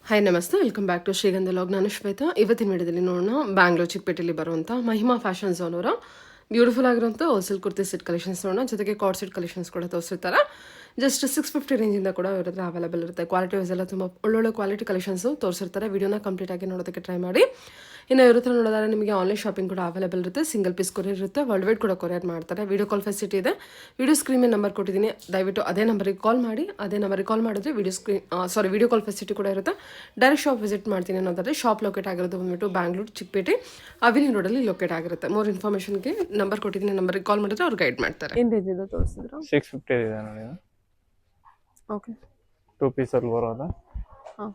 Hi ನಮಸ್ತೆ, welcome back to ಶ್ರೀಗಂಧ log. ನಾನು ಶ್ವೇತಾ. ಇವತ್ತಿನ ವಿಡಿಯೋದಲ್ಲಿ ನೋಡೋಣ ಬ್ಯಾಂಗ್ಳೂರ್ ಚಿಕ್ಕಪೇಟೆಯಲ್ಲಿ ಬರುವಂಥ ಮಹಿಮಾ ಫ್ಯಾಷನ್ ಝೋನ್ ಅವರ ಬ್ಯೂಟಿಫುಲ್ ಆಗಿರುವಂಥ ಹೋಲ್ಸೇಲ್ ಕುರ್ತಿ ಸೆಟ್ ಕಲೆಕ್ಷನ್ಸ್ ನೋಡೋಣ. ಜೊತೆಗೆ ಕಾರ್ಡ್ ಸೆಟ್ ಕಲೆಕ್ಷನ್ಸ್ ಕೂಡ ತೋರಿಸಿರ್ತಾರೆ. ಜಸ್ಟ್ 650 ರೇಂಜಿಂದ ಕೂಡ ಇವ್ರ ಹತ್ರ ಅವೈಲೇಬಲ್ ಇರುತ್ತೆ. ಕ್ವಾಲಿಟಿ ವೈಸ್ ಎಲ್ಲ ತುಂಬ ಒಳ್ಳೊಳ್ಳೆ ಕ್ವಾಲಿಟಿ ಕಲೆಕ್ಷನ್ಸು ತೋರಿಸಿರ್ತಾರೆ. ವಿಡಿಯೋನ ಕಂಪ್ಲೀಟ್ ಆಗಿ ನೋಡೋದಕ್ಕೆ ಟ್ರೈ ಮಾಡಿ. ಇನ್ನು ಇವ್ರ ಹತ್ರ ನೋಡೋದಾದ್ರೆ ನಿಮಗೆ ಆನ್ಲೈನ್ ಶಾಪಿಂಗ್ ಕೂಡ ಅವೈಲೇಬಲ್ ಇರುತ್ತೆ. ಸಿಂಗಲ್ ಪೀಸ್ ಕೊರಿಯರ್ ಇರುತ್ತೆ. ವರ್ಲ್ಡ್ ವೈಡ್ ಕೂಡ ಕೊರಿಯರ್ ಮಾಡ್ತಾರೆ. ವಿಡಿಯೋ ಕಾಲ್ ಫೆಸಿಲಿಟಿ ಇದೆ. ವಿಡಿಯೋ ಸ್ಕ್ರೀನ್ ಮೇಲೆ ನಂಬರ್ ಕೊಟ್ಟಿದ್ದೀನಿ, ದಯವಿಟ್ಟು ಅದೇ ನಂಬರಿಗೆ ಕಾಲ್ ಮಾಡಿ. ಅದೇ ನಂಬರಿಗೆ ಕಾಲ್ ಮಾಡಿದ್ರೆ ವಿಡಿಯೋ ಕಾಲ್ ಫೆಸಿಲಿಟಿ ಕೂಡ ಇರುತ್ತೆ. ಡೈರೆಕ್ಟ್ ಶಾಪ್ ವಿಸಿಟ್ ಮಾಡ್ತೀನಿ ಅನ್ನೋದಾದ್ರೆ ಶಾಪ್ ಲೊಕೇಟ್ ಆಗಿರೋದು ಬಂದ್ಬಿಟ್ಟು ಬ್ಯಾಂಗ್ಳೂರ್ ಚಿಕ್ಕಪೇಟೆ ಅವಿನಿ ರೋಡಲ್ಲಿ ಲೊಕೇಟ್ ಆಗಿರುತ್ತೆ. ಮೋರ್ ಇನ್ಫಾರ್ಮೇಷನ್ಗೆ ನಂಬರ್ ಕೊಟ್ಟಿದ್ದೀನಿ, ನಂಬರಿಗೆ ಕಾಲ್ ಮಾಡಿದ್ರೆ ಅವ್ರು ಗೈಡ್ ಮಾಡ್ತಾರೆ. ಏನು ರೇಂಜ್ ಇದು ತೋರಿಸಿದ್ರು? 650 ಇದೆ ನೋಡಿ. ಓಕೆ, 2 ಪೀಸಲ್ಲಿ ಬರೋದ. ಹಾಂ,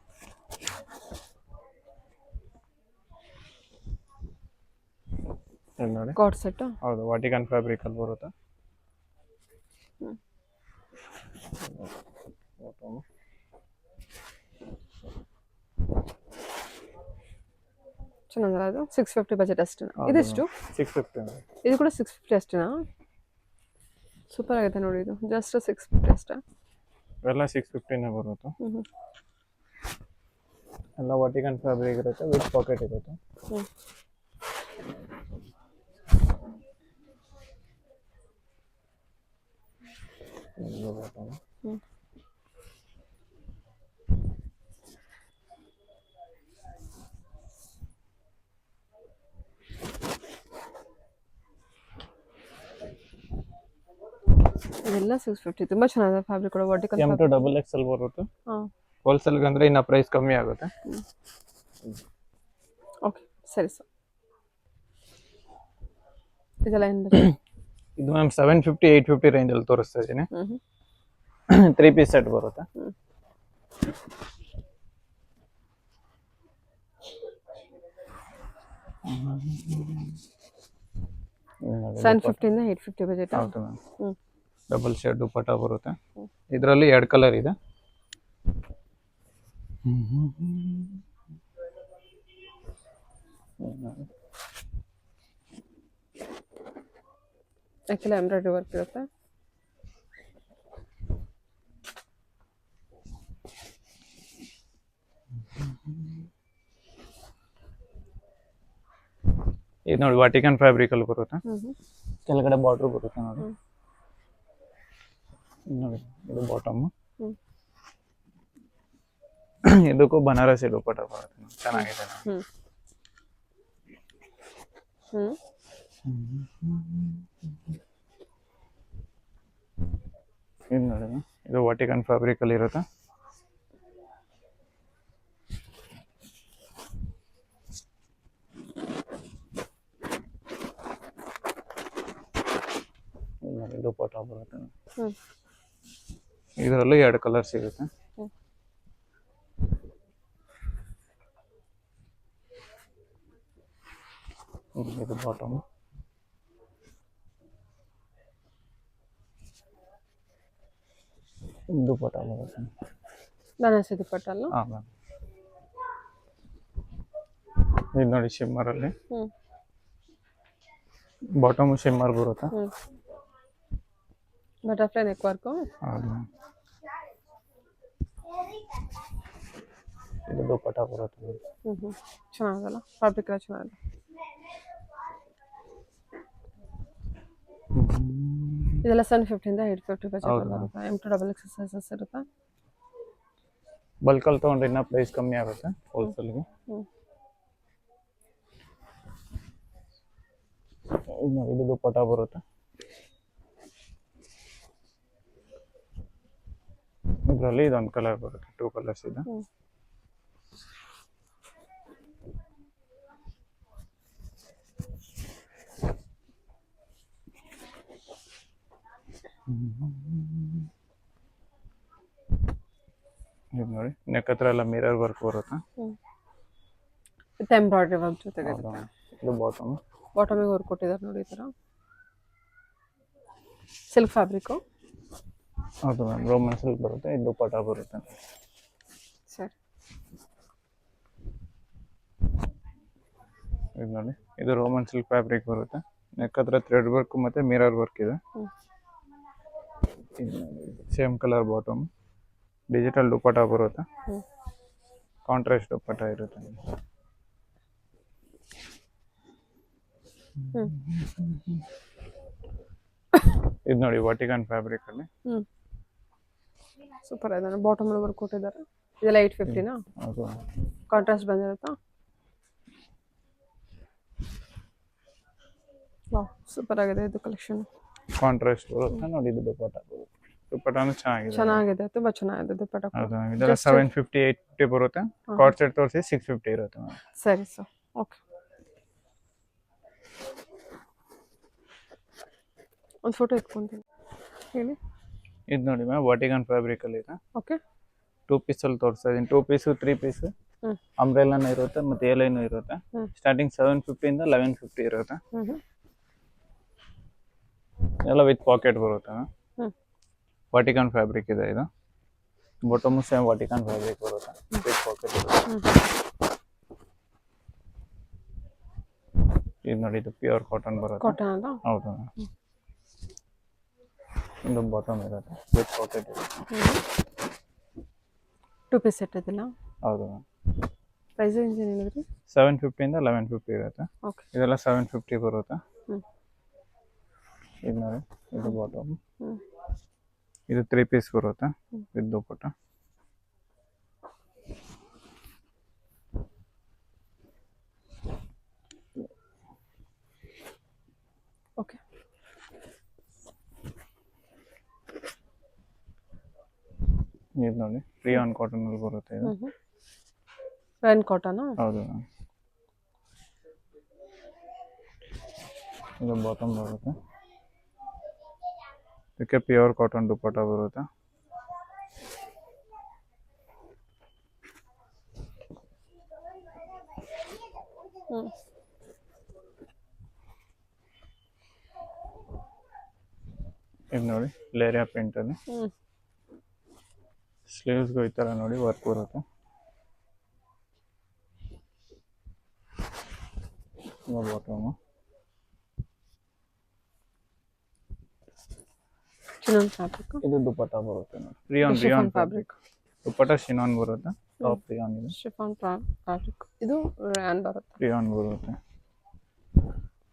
ಇದು ನೋಡಿ. Card set. ಹೌದು, ವಾಟಿಕನ್ ಫ್ಯಾಬ್ರಿಕ್ ಅಲ್ಲಿ ಬರುತ್ತೆ. ಚೆನ್ನಾಗಲ್ಲ ಅದು? 650 ಬಜೆಟ್ ಅಷ್ಟೇನಾ? ಇದೆಷ್ಟು? 650. ಇದು ಕೂಡ 650 ಅಷ್ಟೇನಾ? ಸೂಪರ್ ಆಗಿದೆ ನೋಡಿ, ಇದು ಜಸ್ಟ್ 650 ಅಷ್ಟೇ. ಇವೆಲ್ಲ 650ನೇ ಬರುತ್ತೆ. ಎಲ್ಲ ವಾಟಿಕನ್ ಫ್ಯಾಬ್ರಿಕ್ ಇರುತ್ತೆ, ವಿತ್ ಪಾಕೆಟ್ ಇರುತ್ತೆ. ಇದೆಲ್ಲ 650. ತುಂಬಾ ಚೆನ್ನಾಗಿದೆ ಫ್ಯಾಬ್ರಿಕ್ ಕೂಡ. ವರ್ಟಿಕಲ್ M2 ಡಬಲ್ XL ಬರುತ್ತೆ. ಹಾಂ, ಹೋಲ್ಸೇಲ್ಗೆ ಅಂದರೆ ಇನ್ನು ಪ್ರೈಸ್ ಕಮ್ಮಿ ಆಗುತ್ತೆ. ಓಕೆ, ಸರಿ ಸರ್. ಇದೆಲ್ಲ ಏನು ಬರುತ್ತೆ? ಇದು ಮ್ಯಾಮ್ 750 850 ರೇಂಜಲ್ಲಿ ತೋರಿಸ್ತಾ ಇದ್ದೀನಿ. 3 ಪೀಸ್ ಸೆಟ್ ಬರುತ್ತೆ. 750 ಇಂದ 850 ಬಜೆಟ್. ಹೌದು ಮ್ಯಾಮ್. ಡಬಲ್ ಶೇಡ್ ದುಪ್ಪಟ್ಟ ಬರುತ್ತೆ. ಇದರಲ್ಲಿ 2 ಕಲರ್ ಇದೆ. ಯಾಕೆಲ್ಲ ಎಂಬ್ರಾಯ್ಡ್ರಿ ವರ್ಕ್ ಇರುತ್ತೆ. ಇದು ನೋಡಿ, ವಾಟಿಕನ್ ಫ್ಯಾಬ್ರಿಕ್ ಅಲ್ಲಿ ಬರುತ್ತೆ. ಕೆಳಗಡೆ ಬಾರ್ಡರ್ ಬರುತ್ತೆ ನೋಡಿ. ನೋಡಿ, ಇದು ಬಾಟಮ್. ಇದಕ್ಕೂ ಬನಾರಸಿ ದುಪ್ಪಟ್ಟ ಬರುತ್ತೆ. ಚೆನ್ನಾಗಿದೆ. ಇದು ನೋಡಿ, ಇದು ವಾಟಿಕನ್ ಫ್ಯಾಬ್ರಿಕ್ ಅಲ್ಲಿ ಇರುತ್ತೆ. ದುಪ್ಪಟ್ಟ ಬರುತ್ತೆ. ಇದರಲ್ಲೂ 2 ಕಲರ್ ಸಿಗುತ್ತೆ. ಇದು ಬಾಟಮ್. ದುಪ್ಪಟ್ಟ ಬರುತ್ತೆ. ಬನಾರಸಿ ದುಪ್ಪಟ್ಟ ಅಲ್ಲ? ಹಾಂ ಮ್ಯಾಮ್. ಇದು ನೋಡಿ, ಶಿಮ್ಮರಲ್ಲಿ ಬಾಟಮ್ ಶಿಮ್ಮರ್ ಬರುತ್ತೆ. Butterfly neck work. ಹೌದು ಮ್ಯಾಮ್. ಇದು ದುಪ್ಪಟ್ಟ ಬರುತ್ತೆ. ಚೆನ್ನಾಗಲ್ಲ ಫ್ಯಾಬ್ರಿಕ್ ಎಲ್ಲ ಚೆನ್ನಾಗಿದೆ. ಇದೆಲ್ಲ 750 ಇಂದ 850 ಬಜೆಟ್ ಬರುತ್ತೆ. M2 ಡಬಲ್ XL ಸೈಜಸ್ ಇರುತ್ತೆ. ಬಲ್ಕಲ್ಲಿ ತೊಗೊಂಡ್ರೆ ಇನ್ನೂ ಪ್ರೈಸ್ ಕಮ್ಮಿ ಆಗುತ್ತೆ ಹೋಲ್ಸೇಲ್ಗೆ. ಇದು ದುಪ್ಪಟ್ಟ ಬರುತ್ತೆ. ಇದರಲ್ಲಿ ಇದೊಂದು ಕಲರ್ ಬರುತ್ತೆ. 2 ಕಲರ್ಸ್ ಇದೆ. ಇದು ನೋಡಿ, ನೆಕ್ ಹತ್ರ ಎಲ್ಲ ಮಿರರ್ ವರ್ಕ್ ಬರುತ್ತೆ. ವಿತ್ ಎಂಬ್ರಾಯ್ಡ್ರಿ ವರ್ಕ್ ಜೊತೆಗೆ. ಇದು ಬಾಟಮ್. ಬಾಟಮಿಗೆ ವರ್ಕ್ ಕೊಟ್ಟಿದ್ದಾರೆ ನೋಡಿ, ಈ ಥರ ಸಿಲ್ಕ್ ಫ್ಯಾಬ್ರಿಕ್ಕು. ಹೌದು ಮ್ಯಾಮ್, ರೋಮನ್ ಸಿಲ್ಕ್ ಬರುತ್ತೆ. ಇದು ದುಪ್ಪಟ್ಟ ಬರುತ್ತೆ. ಸರಿ, ಇದು ನೋಡಿ, ಇದು ರೋಮನ್ ಸಿಲ್ಕ್ ಫ್ಯಾಬ್ರಿಕ್ ಬರುತ್ತೆ. ನೆಕ್ ಹತ್ರ ಥ್ರೆಡ್ ವರ್ಕ್ ಮತ್ತು ಮಿರರ್ ವರ್ಕ್ ಇದೆ. Same colour bottom. ಡಿಜಿಟಲ್ ದುಪ್ಪಟ್ಟ ಬರುತ್ತೆ. ಕಾಂಟ್ರಾಸ್ಟ್ ದುಪ್ಪಟ್ಟ ಇರುತ್ತೆ. ಇದು ನೋಡಿ ವಾಟಿಕನ್ ಫ್ಯಾಬ್ರಿಕ್ ಅಲ್ಲಿ. ಸೂಪರ್ ಇದೆ. ಬಾಟಮ್ ವರ್ಕ್ ಕೊಟ್ಟಿದ್ದಾರೆ. ಇದೆಲ್ಲ 850ನಾ? ಅದು ಕಾಂಟ್ರಾಸ್ಟ್ ಬಂದಿರುತ್ತಾ? ವಾವ್, ಸೂಪರ್ ಆಗಿದೆ ಇದು ಕಲೆಕ್ಷನ್. ಕಾಂಟ್ರಾಸ್ಟ್ ಬರುತ್ತೆ ನೋಡಿ. ಇದು ದುಪ್ಪಟ್ಟ ಬರುತ್ತೆ. ದುಪ್ಪಟ್ಟನು ಚೆನ್ನಾಗಿದೆ, ತುಂಬಾ ಚೆನ್ನಾಗಿದೆ ದುಪ್ಪಟ್ಟ. ಹೌದು, ಇದೆಲ್ಲ 750 850 ಬರುತ್ತೆ. ಕಾರ್ಡ್ ಸೆಟ್ ತೋರಿಸಿ 650 ಇರುತ್ತೆ ಮ್ಯಾಮ್. ಸರಿ ಸರ್, ಓಕೆ. ಒಂದು ಫೋಟೋ ಎತ್ಕೊಂತೀನಿ ಹೇಳಿ. ಇದು ನೋಡಿ ಮ್ಯಾಮ್ ವಾಟಿಕನ್ ಫ್ಯಾಬ್ರಿಕ್ ಅಲ್ಲಿ ಇದೆ. ಓಕೆ. 2 ಪೀಸಲ್ಲಿ ತೋರಿಸ್ತಾ ಇದೀನಿ. 2 ಪೀಸು 3 ಪೀಸು ಅಂಬ್ರೆಲಾನು ಇರುತ್ತೆ ಮತ್ತೆ ಎ ಲೈನು ಇರುತ್ತೆ. ಸ್ಟಾರ್ಟಿಂಗ್ 750 ಇಂದ 1150 ಇರುತ್ತೆ. ಎಲ್ಲ ವಿತ್ ಪಾಕೆಟ್ ಬರುತ್ತೆ. ವಾಟಿಕನ್ ಫ್ಯಾಬ್ರಿಕ್ ಇದೆ ಇದು. ಬಾಟಮ್ ಸೇಮ್ ವಾಟಿಕನ್ ಫ್ಯಾಬ್ರಿಕ್ ಬರುತ್ತೆ ವಿತ್ ಪಾಕೆಟ್ ಇರುತ್ತೆ. ಇದು ನೋಡಿ, ಇದು ಪ್ಯೂರ್ ಕಾಟನ್ ಬರುತ್ತೆ. ಕಾಟನ್ ಅಲ್ಲ? ಹೌದು. ಇದು ಬಾಟಮ್ ಇರುತ್ತೆ ವಿತ್ ಪಾಕೆಟ್ ಇರುತ್ತೆ. 2 ಪೀಸ್ ಸೆಟ್ ಇದೆಲ್ಲ? ಹೌದು. ಪ್ರೈಸ್ ರೇಂಜ್ ಏನು ಹೇಳಿದ್ರಿ? 750 ಇಂದ 1150 ಇರುತ್ತೆ. ಓಕೆ. ಇದೆಲ್ಲ 750 ಬರುತ್ತೆ. ಇದು ನೋಡಿ, ಇದು ಬಾಟಮ್. ಇದು 3 ಪೀಸ್ ಬರುತ್ತೆ ವಿತ್ ದುಪ್ಪಟ್ಟ. ಓಕೆ. ಇದು ನೋಡಿ, ರಿಯಾನ್ ಕಾಟನ್ ಅಲ್ಲಿ ಬರುತ್ತೆ ಇದು. Ran cotton? ಹೌದು. ಇದು ಬಾಟಮ್ ಬರುತ್ತೆ. ಇದಕ್ಕೆ ಪ್ಯೂರ್ ಕಾಟನ್ ದುಪ್ಪಟ್ಟ ಬರುತ್ತೆ. ಇದು ನೋಡಿ, ಲೇರಿಯಾ ಪ್ರಿಂಟ್ ಅಲ್ಲಿ. ಸ್ಲೀವ್ಸ್ಗೂ ಈ ತರ ನೋಡಿ ವರ್ಕ್ ಬರುತ್ತೆ. Bottom chinon fabric. ಇದು ದುಪ್ಪಟ್ಟ ಬರುತ್ತೆ ನೋಡಿ. Rayon fabric. ದುಪ್ಪಟ್ಟ ಶಿನಾನ್ ಬರುತ್ತೆ. ಟಾಪ್ ರಿಯಾನ್ ಇದೆ. Chiffon fabric. ಇದು ರ್ಯಾನ್ ಬರುತ್ತೆ. ರಿಯಾನ್ ಬರುತ್ತೆ.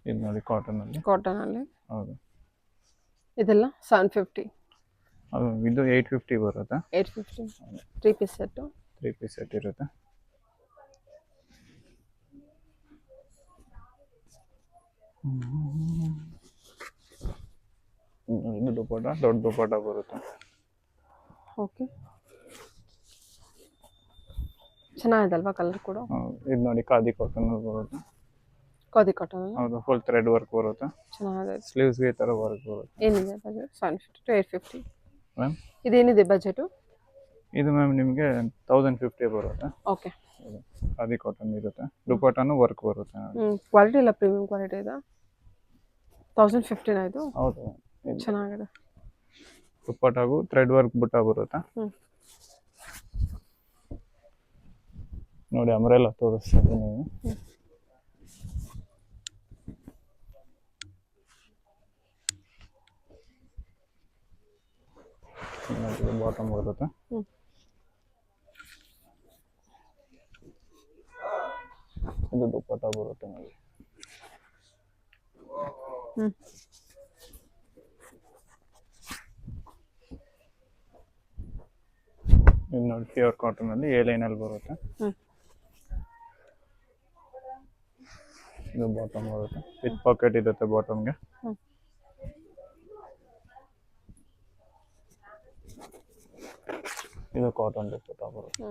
ಇದು ನೋಡಿ ಕಾಟನ್ ಅಲ್ಲಿ. ಕಾಟನ್ ಅಲ್ಲಿ. ಹೌದು. ಇದೆಲ್ಲ 750. ಅದು ಇದು 850 ಬರುತ್ತೆ. 850. 3 ಪೀಸ್ ಸೆಟ್. 3 ಪೀಸ್ ಸೆಟ್ ಇರುತ್ತೆ. ಇದು ದುಪ್ಪಟ್ಟ, ದೊಡ್ಡ ದುಪ್ಪಟ್ಟ ಬರುತ್ತೆ. ಓಕೆ. ಚೆನ್ನಾಗಿದಲ್ವಾ ಕಲರ್ ಕೂಡ? ಇದು ನೋಡಿ, ಖಾದಿ ಕಾಟನ್ ಬರುತ್ತೆ. ಖಾದಿ ಕಾಟನ್ ಅಲ್ಲ? ಹೌದು, ಫುಲ್ ಥ್ರೆಡ್ ವರ್ಕ್ ಬರುತ್ತೆ. ಚೆನ್ನಾಗಿದೆ. ಸ್ಲೀವ್ಸ್ಗೆ ಈ ಥರ ವರ್ಕ್ ಬರುತ್ತೆ. ಏನಿದೆ ಬಜೆಟ್? 750 to 850. ಮ್ಯಾಮ್ ಇದೇನಿದೆ ಬಜೆಟು? ಇದು ಮ್ಯಾಮ್ ನಿಮಗೆ 1050 ಬರುತ್ತೆ. ಓಕೆ. ಖಾದಿ ಕಾಟನ್ ಇರುತ್ತೆ. ದುಪ್ಪಟ್ಟನು ವರ್ಕ್ ಬರುತ್ತೆ. ಕ್ವಾಲಿಟಿ ಎಲ್ಲ ಪ್ರೀಮಿಯಂ ಕ್ವಾಲಿಟಿ ಇದೆ. 1050 ಇದು? ಹೌದು. ಚೆನ್ನಾಗಿದೆ. ದುಪ್ಪಟ್ಟಾಗೂ ಥ್ರೆಡ್ ವರ್ಕ್ ಬುಟ್ಟ ಬರುತ್ತೆ. ನೋಡಿ, ಅಂಬ್ರೆಲಾ ತೋರಿಸ್ತೀನಿ ನೀವು. ಬಾಟಮ್ ಬರುತ್ತೆ. ಇದು ದುಪ್ಪಟ್ಟ ಬರುತ್ತೆ ನೋಡಿ. ಇದು ನೋಡಿ, ಪ್ಯೂರ್ ಕಾಟನ್ ಅಲ್ಲಿ ಎ ಲೈನ್ ಅಲ್ಲಿ ಬರುತ್ತೆ. ಇದು ಬಾಟಮ್ ಬರುತ್ತೆ ವಿತ್ ಪಾಕೆಟ್ ಇರುತ್ತೆ ಬಾಟಮ್ಗೆ. ಇದು ಕಾಟನ್ ದುಪ್ಪಟ್ಟ ಬರುತ್ತೆ.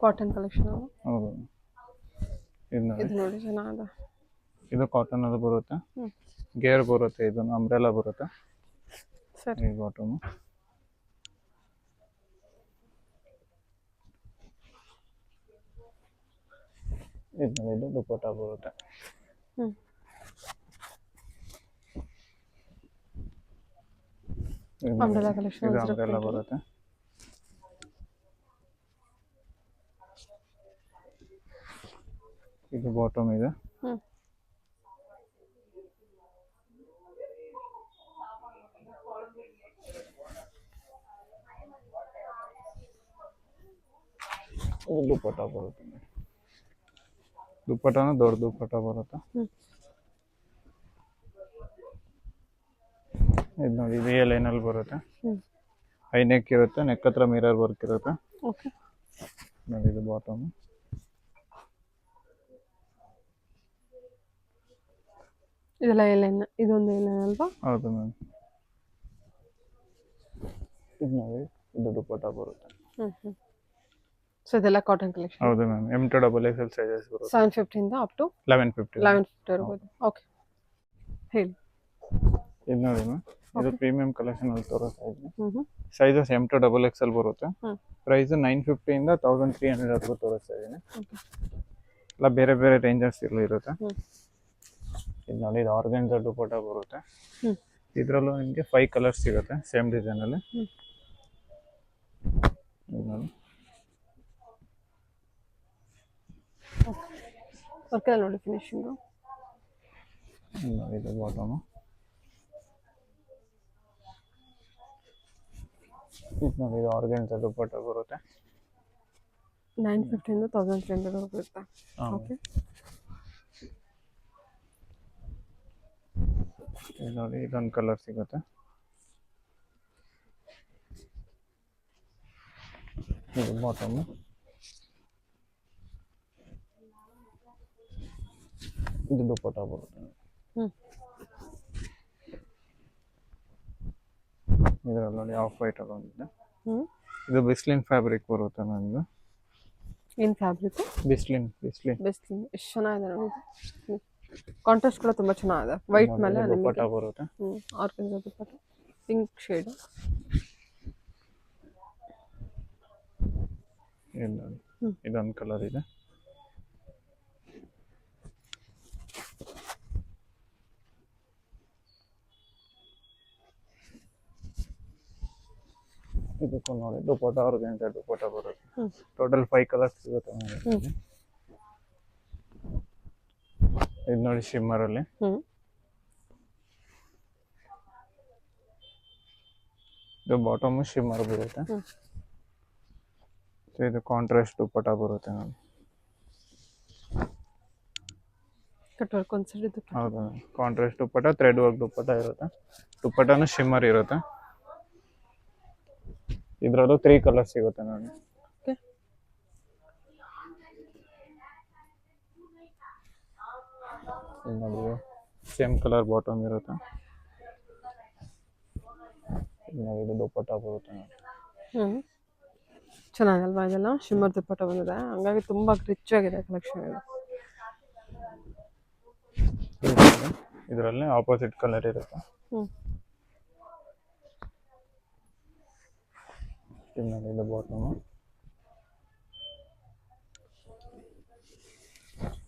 Cotton collection. ಹೌದು. ಇದು ನೋಡಿ ಚೆನ್ನಾಗಿದೆ. ಇದು ಕಾಟನ್ ಅದು ಬರುತ್ತೆ. ಗೇರ್ ಬರುತ್ತೆ. ಇದು ಅಂಬ್ರೆಲಾ ಬರುತ್ತೆ. ಸರಿ. ಬಾಟಮ್ ಇದು ದುಪ್ಪಟ್ಟ ಬರುತ್ತೆ. Umbrella collection. ಇದು ಅಂಬ್ರೆಲಾ ಬರುತ್ತೆ. ಇದು ಬಾಟಮ್ ಇದೆ. ದುಪ್ಪಟ್ಟ ಬರುತ್ತೆ. ದುಪ್ಪಟ್ಟನೂ ದೊಡ್ಡ ದುಪ್ಪಟ್ಟ ಬರುತ್ತೆ. ಇದು ನೋಡಿ ವಿ ಲೈನಲ್ಲಿ ಬರುತ್ತೆ. ಹೈ ನೆಕ್ ಇರುತ್ತೆ, ನೆಕ್ ಹತ್ರ ಮಿರರ್ ವರ್ಕ್ ಇರುತ್ತೆ. ಓಕೆ. ನೋಡಿ ಇದು ಬಾಟಮ್. ಇದೆಲ್ಲ ಏಲೈನ್, ಇದೊಂದು ಏಲೈನ್ ಅಲ್ವಾ? ಹೌದು ಮ್ಯಾಮ್. ಇದು ನೋಡಿ ಇದು ದುಪ್ಪಟ್ಟ ಬರುತ್ತೆ. ಸೊ ಇದೆಲ್ಲ ಕಾಟನ್ ಕಲೆಕ್ಷನ್. ಹೌದು ಮ್ಯಾಮ್. M2XXL ಸೈಜಸ್ ಬರುತ್ತೆ. 750 ಇಂದ ಅಪ್ ಟು 1150. 1150 ಇರ್ಬೋದು. ಓಕೆ, ಹೇಳಿ. ಇದು ನೋಡಿ ಮ್ಯಾಮ್, ಇದು ಪ್ರೀಮಿಯಂ ಕಲೆಕ್ಷನ್ ಅಲ್ಲಿ ತೋರಿಸ್ತಾ ಇದ್ದೀನಿ. ಸೈಜಸ್ M2XXL ಬರುತ್ತೆ. ಪ್ರೈಸ್ 950 ಇಂದ 1300 ವರೆಗೂ ತೋರಿಸ್ತಾ ಇದ್ದೀನಿ. ಎಲ್ಲ ಬೇರೆ ಬೇರೆ ರೇಂಜಸ್ ಇರುತ್ತೆ. ಇದು ನೋಡಿ ಇದು ಆರ್ಗನ್ಜಾ ದುಪ್ಪಟ್ಟ ಬರುತ್ತೆ. ಇದರಲ್ಲೂ ನಿಮಗೆ 5 ಕಲರ್ಸ್ ಸಿಗುತ್ತೆ ಸೇಮ್ ಡಿಸೈನ್ ಅಲ್ಲಿ. ಇದು ನೋಡಿ ವರ್ಕ್ ಎಲ್ಲ ನೋಡಿ ಫಿನಿಶಿಂಗು. ಇದು ಬಾಟಮು. ಇದು ನೋಡಿ ಇದು ಆರ್ಗನ್ಜಾ ದುಪ್ಪಟ್ಟ ಬರುತ್ತೆ. 950 ಇಂದ 1300 ವರೆಗೂ ಇರುತ್ತೆ. ಓಕೆ. ಇದು ನೋಡಿ ಇದೊಂದು ಕಲರ್ ಸಿಗುತ್ತೆ. ಇದು ಬಾಟಮು. ಇದು ದುಪ್ಪಟ್ಟ ಬರುತ್ತೆ. ಇದರಲ್ಲಿ ನೋಡಿ ಆಫ್ ವೈಟ್ ಅದೊಂದಿದೆ. ಇದು ಬಿಸ್ಲಿನ್ ಫ್ಯಾಬ್ರಿಕ್ ಬರುತ್ತೆ ನನಗೆ. ಏನು ಫ್ಯಾಬ್ರಿಕ್? ಬಿಸ್ಲಿನ್. ಎಷ್ಟು ಚೆನ್ನಾಗಿದೆ ನೋಡಿ. ಕಾಂಟ್ರಾಸ್ಟ್ ಕೂಡ ತುಂಬಾ ಚೆನ್ನಾಗಿದೆ. ವೈಟ್ ಮೇಲೆ ದುಪ್ಪಟ್ಟ ಬರುತ್ತೆ. ಆರ್ಗನ್ಜಾ ದುಪ್ಪಟ್ಟ ಪಿಂಕ್ ಶೇಡ್. ಇದೊಂದು ಕಲರ್ ಇದೆ. ಇದಕ್ಕೂ ನೋಡಿ ದುಪ್ಪಟ್ಟ ಆರ್ಗನ್ಜಾ ದುಪ್ಪಟ್ಟ ಬರುತ್ತೆ. ಟೋಟಲ್ 5 ಕಲರ್ಸ್ ಸಿಗುತ್ತೆ. ಇದು ನೋಡಿ ಶಿಮ್ಮರ್ ಅಲ್ಲಿ. ಇದು ಬಾಟಮ್ ಶಿಮ್ಮರ್ ಬರುತ್ತೆ. ಇದು ಕಾಂಟ್ರಾಸ್ಟ್ ದುಪ್ಪಟ್ಟ ಬರುತ್ತೆ ನೋಡಿ. ಕಟ್ವರ್ಕ್ ಒಂದ್ಸರಿ. ಹೌದು, ಕಾಂಟ್ರಾಸ್ಟ್ ದುಪ್ಪಟ್ಟ, ಥ್ರೆಡ್ ವರ್ಕ್ ದುಪ್ಪಟ್ಟ ಇರುತ್ತೆ. ದುಪ್ಪಟ್ಟನು ಶಿಮ್ಮರ್ ಇರುತ್ತೆ. ಇದರಲ್ಲೂ 3 ಕಲರ್ಸ್ ಸಿಗುತ್ತೆ ನೋಡಿ. ನೋಡಿ ಸೇಮ್ ಕಲರ್ ಬಾಟಮ್ ಇರುತ್ತೆ. ಇದು ದುಪ್ಪಟ್ಟ ಬರುತ್ತೆ ನೋಡಿ. ಚೆನ್ನಾಗಲ್ವಾ ಇದೆಲ್ಲ? ಶಿಮ್ಮರ್ ದುಪ್ಪಟ್ಟ ಬಂದಿದೆ, ಹಂಗಾಗಿ ತುಂಬಾ ರಿಚ್ ಆಗಿದೆ ಕಲೆಕ್ಷನ್ ಇದು. ಇದರಲ್ಲಿ ಆಪೋಸಿಟ್ ಕಲರ್ ಇರುತ್ತೆ. ಇದು ಬಾಟಮ್.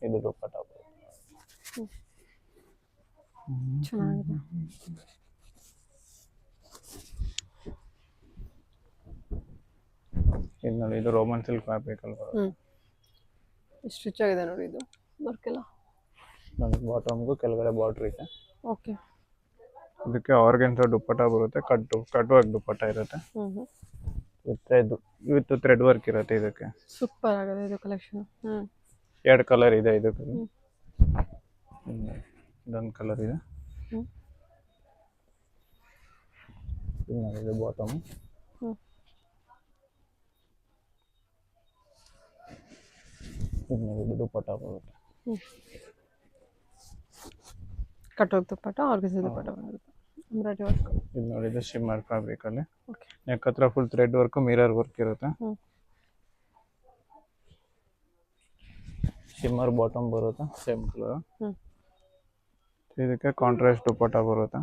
ಇದು ದುಪ್ಪಟ್ಟ ಬರುತ್ತೆ. ಚೆನ್ನಾಗಿದೆ. ಇದು ನೋಡಿ ಇದು ರೋಮನ್ ಸಿಲ್ಕ್ ಫ್ಯಾಬ್ರಿಕ್ ಅಲ್ಲಿ ಬರುತ್ತೆ. ಎಷ್ಟು ರಿಚ್ ಆಗಿದೆ ನೋಡಿ ಇದು ವರ್ಕ್ ಎಲ್ಲ. ನೋಡಿ ಬಾಟಮ್ಗೂ ಕೆಳಗಡೆ ಬಾರ್ಡರ್ ಇದೆ. ಓಕೆ. ಇದಕ್ಕೆ ಆರ್ಗನ್ಜಾ ದುಪ್ಪಟ್ಟ ಬರುತ್ತೆ. ಕಟ್ ವರ್ಕ್ ದುಪ್ಪಟ್ಟ ಇರುತ್ತೆ. ವಿತ್ ಥ್ರೆಡ್ ವರ್ಕ್ ಇರುತ್ತೆ. ಇದಕ್ಕೆ ಸೂಪರ್ ಆಗಿದೆ ಇದು ಕಲೆಕ್ಷನ್. 2 ಕಲರ್ ಇದೆ ಇದಕ್ಕೆ. ಇದೊಂದು ಕಲರ್ ಇದೆ. ಇದು ಬಾಟಮ್. ಇದು ದುಪ್ಪಟ್ಟ ಬರುತ್ತೆ. ಕಟ್ವರ್ಕ್ ದುಪ್ಪಟ್ಟ, ಆರ್ಗನ್ಜಾ ದುಪ್ಪಟ್ಟ ಬರುತ್ತೆ. Embroidery work. ಇದು ನೋಡಿ ಇದು ಶಿಮ್ಮರ್ ಫ್ಯಾಬ್ರಿಕ್ ಅಲ್ಲಿ. ಓಕೆ. ನೆಕ್ ಹತ್ರ full thread work, mirror work ಇರುತ್ತೆ. ಶಿಮ್ಮರ್ ಬಾಟಮ್ ಬರುತ್ತೆ ಸೇಮ್ ಕಲರ್. ಇದಕ್ಕೆ ಕಾಂಟ್ರಾಸ್ಟ್ ದುಪ್ಪಟ್ಟ ಬರುತ್ತೆ.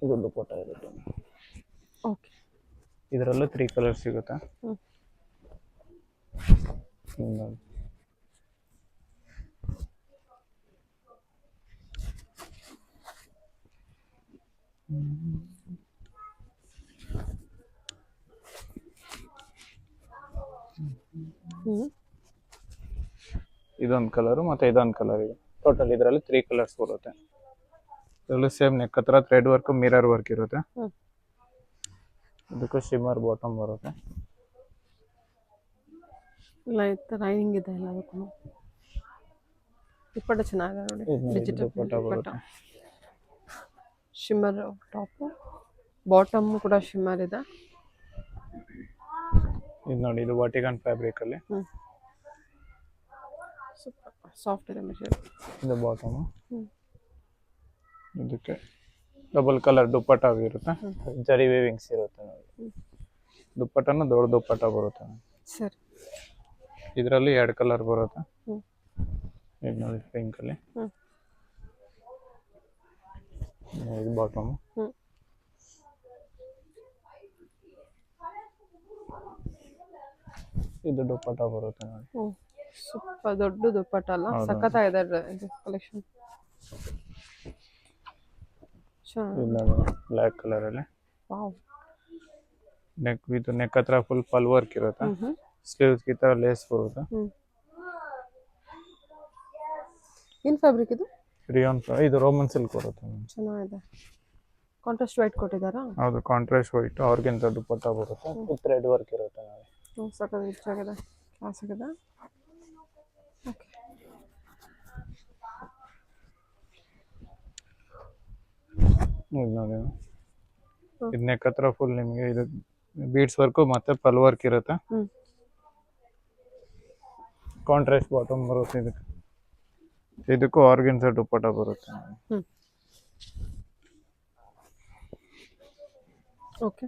ಇದು ದುಪ್ಪಟ್ಟ ಇರುತ್ತೆ. ಓಕೆ. ಇದರಲ್ಲೂ 3 ಕಲರ್ ಸಿಗುತ್ತೆ. ಇದೊಂದು ಕಲರ್ ಮತ್ತೆ ಇದೊಂದು ಕಲರ್ ಇದೆ. ಟೋಟಲ್ ಇದರಲ್ಲಿ 3 ಕಲರ್ಸ್ ಬರುತ್ತೆ. ಇದರಲ್ಲೂ ಸೇಮ್ ನೆಕ್ ಹತ್ರ ಥ್ರೆಡ್ ವರ್ಕ್, ಮಿರರ್ ವರ್ಕ್ ಇರುತ್ತೆ. ಇದಕ್ಕೂ ಶಿಮ್ಮರ್ ಬಾಟಮ್ ಬರುತ್ತೆ. ಲೈಟ್ ಲೈನಿಂಗ್ ಇದೆ ಎಲ್ಲದಕ್ಕೂ. ದುಪ್ಪಟ್ಟ ಚೆನ್ನಾಗಿದೆ ನೋಡಿ, ಇದು ನೋಡಿ, ಇದು ಡಿಜಿಟಲ್ ದುಪ್ಪಟ್ಟ ದುಪ್ಪಟ್ಟ. ಬರುತ್ತೆ. ಶಿಮ್ಮರ್ ಟಾಪು, ಬಾಟಮ್ ಕೂಡ ಶಿಮ್ಮರ್ ಇದೆ. ಇದು ನೋಡಿ, ಇದು ವಾಟಿಕನ್ ಫ್ಯಾಬ್ರಿಕ್ ಅಲ್ಲಿ. ಸೂಪರ್ ಸಾಫ್ಟ್ ಇದೆ ಮೆಟೀರಿಯಲ್. ಇದು ಬಾಟಮ್. ಇದಕ್ಕೆ ಡಬಲ್ ಕಲರ್ ದುಪ್ಪಟ್ಟ ಇರುತ್ತೆ, ಜರಿ ವೇವಿಂಗ್ಸ್ ಇರುತ್ತೆ ನೋಡಿ. ದುಪ್ಪಟ್ಟನ ದೊಡ್ಡ ದುಪ್ಪಟ್ಟ ಬರುತ್ತೆ. ಸರಿ. ಇದರಲ್ಲಿ 2 ಕಲರ್ ಬರುತ್ತೆ. ಇದು ನೋಡಿ ಪಿಂಕ್ ಅಲ್ಲಿ. ಇದು ಬಾಟಮ್. ಇದು ದುಪ್ಪಟ್ಟ ಬರುತ್ತೆ ನೋಡಿ. ಸೂಪರ್ ದೊಡ್ಡ ದುಪ್ಪಟ್ಟ ಅಲ್ಲ, ಸಖತ್ತಾಗಿದೆ ಇದು ಕಲೆಕ್ಷನ್. ಇದು ನೋಡಿ ಬ್ಲ್ಯಾಕ್ ಕಲರ್ ಅಲ್ಲಿ. ವಾವ್. ನೆಕ್ ಹತ್ರ ಫುಲ್ ಪಲ್ ವರ್ಕ್ ಇರುತ್ತೆ. ಸ್ಲೀವ್ಸ್ ಈ ತರ ಲೇಸ್ ಬರುತ್ತೆ. ಏನ್ ಫ್ಯಾಬ್ರಿಕ್ ಇದು? ರಿಯಾನ್. ಇದು ರೋಮನ್ ಸಿಲ್ಕ್ ಬರುತ್ತೆ. ಚೆನ್ನಾಗಿದೆ. ಕಾಂಟ್ರಾಸ್ಟ್ ವೈಟ್ ಕೊಟ್ಟಿದ್ದಾರಾ? ಹೌದು, ಕಾಂಟ್ರಾಸ್ಟ್ ವೈಟ್ ಅವ್ರಿಗಿಂತ ದುಪ್ಪಟ್ಟ ಬರುತ್ತೆ. ಥ್ರೆಡ್ ವರ್ಕ್ ಇರುತ್ತೆ ನೋಡಿ. ಸಖತ್ ರಿಚ್ ಆಗಿದೆ, ಕ್ಲಾಸ್ ಆಗಿದೆ. ಓಕೆ. ಇದು ನೋಡಿ, ಇದು ನೆಕ್ ಹತ್ರ ಫುಲ್ ನಿಮಗೆ ಇದು ಬೀಡ್ಸ್ ವರ್ಕು ಮತ್ತೆ ಪಲ್ ವರ್ಕ್ ಇರುತ್ತೆ. ಕಾಂಟ್ರಾಸ್ಟ್ ಬಾಟಮ್ ಬರುತ್ತೆ. ಇದಕ್ಕೂ ಆರ್ಗನ್ಸಾ ದುಪ್ಪಟ್ಟ ಬರುತ್ತೆ. ಓಕೆ.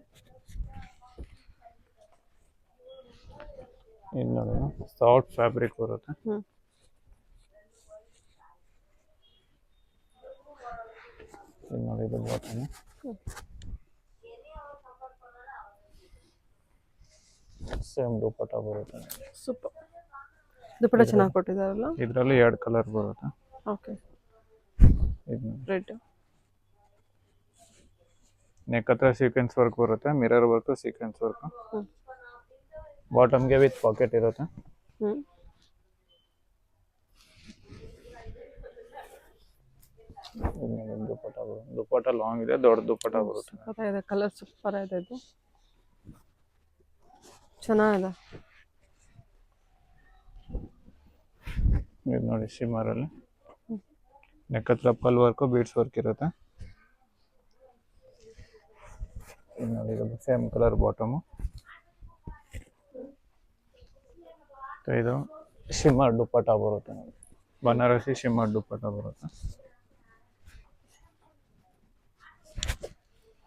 ಇದು ನೋಡಿ ಸಾಫ್ಟ್ ಫ್ಯಾಬ್ರಿಕ್ ಬರುತ್ತೆ. ಇದು ನೋಡಿ, ಇದು ಬಾಟಮ್. ಸೇಮ್ ದುಪ್ಪಟ್ಟ ಬರುತ್ತೆ. ಸೂಪರ್. ದುಪ್ಪಟ್ಟ ಚೆನ್ನಾಗಿ ಕೊಟ್ಟಿದ್ದಾರಲ್ಲ. ಇದರಲ್ಲಿ 2 ಕಲರ್ ಬರುತ್ತೆ. ಓಕೆ. ಇದು ರೆಡ್. ನೆಕ್ ಹತ್ರ ಸೀಕ್ವೆನ್ಸ್ ವರ್ಕ್ ಬರುತ್ತೆ, ಮಿರರ್ ವರ್ಕ್, ಸೀಕ್ವೆನ್ಸ್ ವರ್ಕ್. ಬಾಟಮ್ಗೆ ವಿತ್ ಪಾಕೆಟ್ ಇರುತ್ತೆ. ದುಪ್ಪಟ್ಟ ಬರುತ್ತೆ. ದುಪ್ಪಟ್ಟ ಲಾಂಗ್ ಇದೆ, ದೊಡ್ಡ ದುಪ್ಪಟ್ಟ ಬರುತ್ತೆ. ಕಲರ್ ಸೂಪರ್ ಇದೆ ಇದು, ಚೆನ್ನಾಗಿದೆ. ಇದು ನೋಡಿ ಶಿಮ್ಮರ್ ಅಲ್ಲಿ. ನೆಕ್ ಹತ್ರ ಪಲ್ ವರ್ಕ್, ಬೀಡ್ಸ್ ವರ್ಕ್ ಇರುತ್ತೆ. ಇದು ನೋಡಿ, ಇದು ಸೇಮ್ ಕಲರ್ ಬಾಟಮು. ಇದು ಶಿಮ್ಮರ್ ದುಪ್ಪಟ್ಟ ಬರುತ್ತೆ ನೋಡಿ, ಬನಾರಸಿ ಶಿಮ್ಮರ್ ದುಪ್ಪಟ್ಟ ಬರುತ್ತೆ.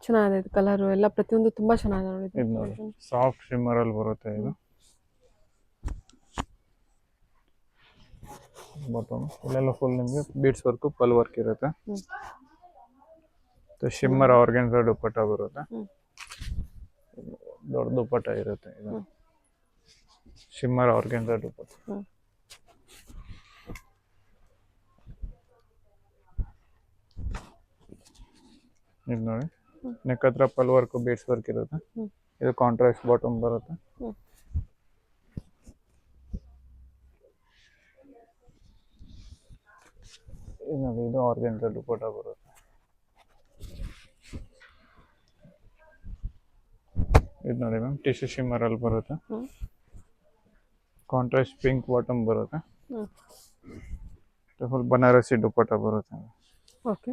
ಚೆನ್ನಾಗಿದೆ ಇದು ಕಲರ್ ಎಲ್ಲ, ಪ್ರತಿಯೊಂದು ತುಂಬಾ ಚೆನ್ನಾಗಿದೆ ನೋಡಿ. ಇದು ನೋಡಿ ಸಾಫ್ಟ್ ಶಿಮ್ಮರ್ ಅಲ್ಲಿ ಬರುತ್ತೆ. ಇದು ಬಾಟಮ್ ಇಲ್ಲೆಲ್ಲ ಫುಲ್ ನಿಮಗೆ ಬೀಡ್ಸ್ ವರ್ಕ್, ಪಲ್ ವರ್ಕ್ ಇರುತ್ತೆ. ಶಿಮ್ಮರ್ ಆರ್ಗನ್ಸಾ ದುಪ್ಪಟ್ಟ ಬರುತ್ತೆ. ದೊಡ್ಡ ದುಪ್ಪಟ್ಟ ಇರುತ್ತೆ. ಇದು ಶಿಮ್ಮರ್ ಆರ್ಗನ್ಸಾ ದುಪ್ಪಟ್ಟ. ಇದು ನೋಡಿ, ನೆಕ್ ಹತ್ರ ಪಲ್ ವರ್ಕ್, ಬೀಡ್ಸ್ ವರ್ಕ್ ಇರುತ್ತೆ. ಇದು ಕಾಂಟ್ರಾಸ್ಟ್ ಬಾಟಮ್ ಬರುತ್ತೆ. ಇದು ನೋಡಿ, ಇದು ಆರ್ಗನ್ಸಾ ದುಪ್ಪಟ್ಟ ಬರುತ್ತೆ. ಇದು ನೋಡಿ ಮ್ಯಾಮ್, ಟಿಶ್ಯೂ ಶಿಮ್ಮರ್ ಅಲ್ಲಿ ಬರುತ್ತೆ. ಕಾಂಟ್ರಾಸ್ಟ್ ಪಿಂಕ್ ಬಾಟಮ್ ಬರುತ್ತೆ. ಫುಲ್ ಬನಾರಸಿ ದುಪ್ಪಟ್ಟ ಬರುತ್ತೆ. ಓಕೆ.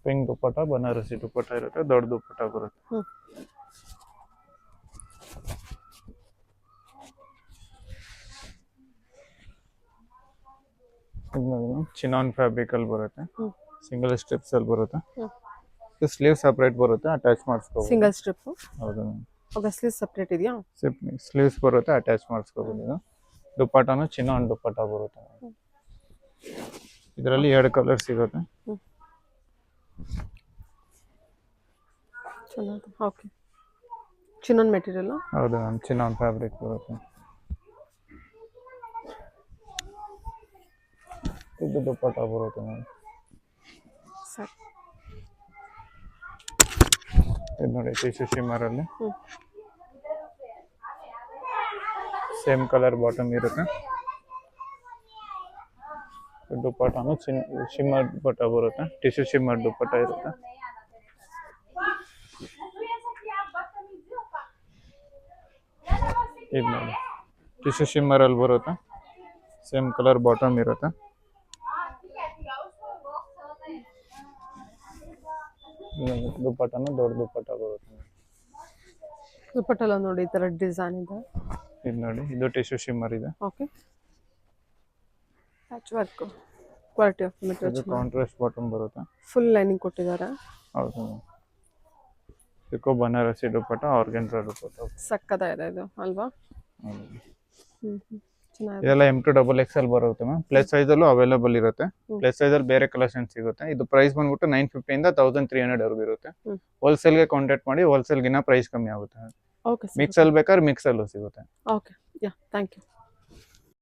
ಪಿಂಕ್ ದುಪ್ಪಟ್ಟ, ಬನಾರಸಿ ದುಪ್ಪಟ್ಟ ಇರುತ್ತೆ, ದೊಡ್ಡ ದುಪ್ಪಟ್ಟ ಬರುತ್ತೆ. ಇದು ನೋಡಿ ಮ್ಯಾಮ್, ಚಿನಾನ್ ಫ್ಯಾಬ್ರಿಕ್ ಅಲ್ಲಿ ಬರುತ್ತೆ. ಸಿಂಗಲ್ ಸ್ಟ್ರಿಪ್ಸ್ ಅಲ್ಲಿ ಬರುತ್ತೆ. ಇದು ಸ್ಲೀವ್ ಸಪರೇಟ್ ಬರುತ್ತೆ, ಅಟ್ಯಾಚ್ ಮಾಡಿಸ್ಕೋಬಹುದು. Single strip. ಹೌದು ಮ್ಯಾಮ್. ಓಕೆ. ಸ್ಲೀವ್ ಸಪರೇಟ್ ಇದೆಯಾ? ಸ್ಲೀವ್ಸ್ ಬರುತ್ತೆ, ಅಟ್ಯಾಚ್ ಮಾಡಿಸ್ಕೋಬಹುದು. ಇದು ದುಪ್ಪಟ್ಟನು ಚಿನಾನ್ ದುಪ್ಪಟ್ಟ ಬರುತ್ತೆ. ಇದರಲ್ಲಿ 2 ಕಲರ್ ಸಿಗುತ್ತೆ. ಚೆನ್ನಾಗಿದೆ. ಓಕೆ. Chinon material. ಹೌದು ಮ್ಯಾಮ್, ಚಿನಾನ್ ಫ್ಯಾಬ್ರಿಕ್ ಬರುತ್ತೆ. ಇದು ದುಪ್ಪಟ್ಟ ಬರುತ್ತೆ ಮ್ಯಾಮ್. ಸರಿ. ಇದು ನೋಡಿ, ಟಿಶ್ಯೂ ಶಿಮ್ಮರ್ ಅಲ್ಲಿ ಸೇಮ್ ಕಲರ್ ಬಾಟಮ್ ಇರುತ್ತೆ. ದುಪ್ಪಟ್ಟನು ಶಿಮ್ಮರ್ ದುಪ್ಪಟ್ಟ ಬರುತ್ತೆ, ಟಿಶ್ಯೂ ಶಿಮ್ಮರ್ ದುಪ್ಪಟ್ಟ ಇರುತ್ತೆ. ಇದು ನೋಡಿ ಟಿಶ್ಯೂ ಶಿಮ್ಮರಲ್ಲಿ ಬರುತ್ತೆ, ಸೇಮ್ ಕಲರ್ ಬಾಟಮ್ ಇರುತ್ತೆ. ದುಪ್ಪಟ್ಟನು ದೊಡ್ಡ ದುಪ್ಪಟ್ಟ ಬರುತ್ತೆ. ದುಪ್ಪಟ್ಟೆಲ್ಲ ನೋಡಿ ಈ ತರ ಡಿಸೈನ್ ಇದೆ. ಇದು ನೋಡಿ ಇದು ಟಿಶ್ಯೂ ಶಿಮ್ಮರ್ ಇದೆ. Okay, patch work quality of ಇದು ಮೆಟೀರಿಯಲ್, ಕಾಂಟ್ರಾಸ್ಟ್ ಬಾಟಮ್ ಬರುತ್ತೆ. ಫುಲ್ ಲೈನಿಂಗ್ ಕೊಟ್ಟಿದ್ದಾರೆ. ಹೌದು, ಇದಕ್ಕೂ ಬನಾರಸಿ ದುಪ್ಪಟ್ಟ, ಆರ್ಗೆನ್ಸಾ ದುಪ್ಪಟ್ಟ. ಸಕ್ಕತ್ತಾಗಿದೆ ಇದು ಅಲ್ವಾ? ಚೆನ್ನಾಗಿದೆ. ಇದೆಲ್ಲ M2XXL ಬರುತ್ತೆ ಮ್ಯಾಮ್. ಪ್ಲಸ್ ಸೈಜಲ್ಲೂ ಅವೈಲೇಬಲ್ ಇರುತ್ತೆ. ಪ್ಲಸ್ ಸೈಜಲ್ಲಿ ಬೇರೆ ಕಲೆಕ್ಷನ್ ಸಿಗುತ್ತೆ. ಇದು ಪ್ರೈಸ್ ಬಂದ್ಬಿಟ್ಟು 950 ಇಂದ 1300 ವರೆಗೂ ಇರುತ್ತೆ. ಹೋಲ್ಸೇಲ್ಗೆ ಕಾಂಟ್ಯಾಕ್ಟ್ ಮಾಡಿ, ಹೋಲ್ಸೇಲ್ಗಿನ ಪ್ರೈಸ್ ಕಮ್ಮಿ ಆಗುತ್ತೆ. Okay sir. ಮಿಕ್ಸಲ್ಲಿ ಬೇಕಾದ್ರೆ ಮಿಕ್ಸಲ್ಲೂ ಸಿಗುತ್ತೆ. Okay, yeah, thank you.